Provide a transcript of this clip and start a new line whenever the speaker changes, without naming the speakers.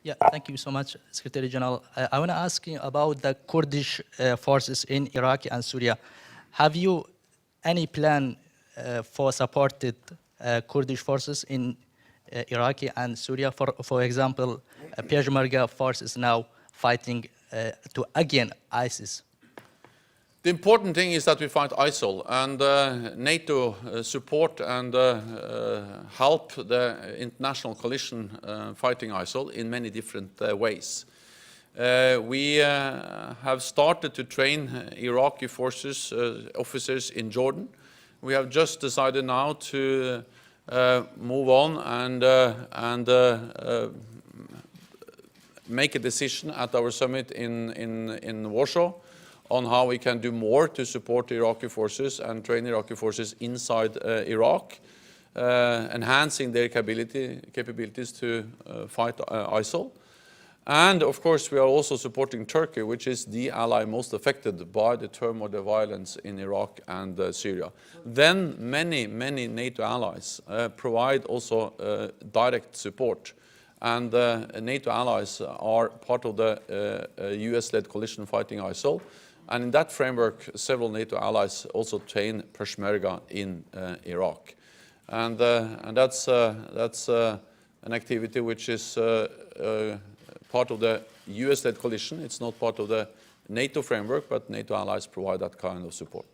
Yeah, thank you so much, Secretary General. I want to ask you about the Kurdish forces in Iraq and Syria. Have you any plan for supported Kurdish forces in Iraq and Syria? For example, Peshmerga force is now fighting to again ISIS.
The important thing is that we fight ISIL, and NATO support and help the international coalition fighting ISIL in many different ways. We have started to train Iraqi forces officers in Jordan. We have just decided now to move on and make a decision at our summit in Warsaw on how we can do more to support Iraqi forces and train Iraqi forces inside Iraq, enhancing their capabilities to fight ISIL. And of course, we are also supporting Turkey, which is the ally most affected by the turmoil, the violence in Iraq and Syria. Then many NATO allies provide also direct support. And NATO allies are part of the US-led coalition fighting ISIL. And in that framework, several NATO allies also train Peshmerga in Iraq. And that's an activity which is part of the US-led coalition. It's not part of the NATO framework, but NATO allies provide that kind of support.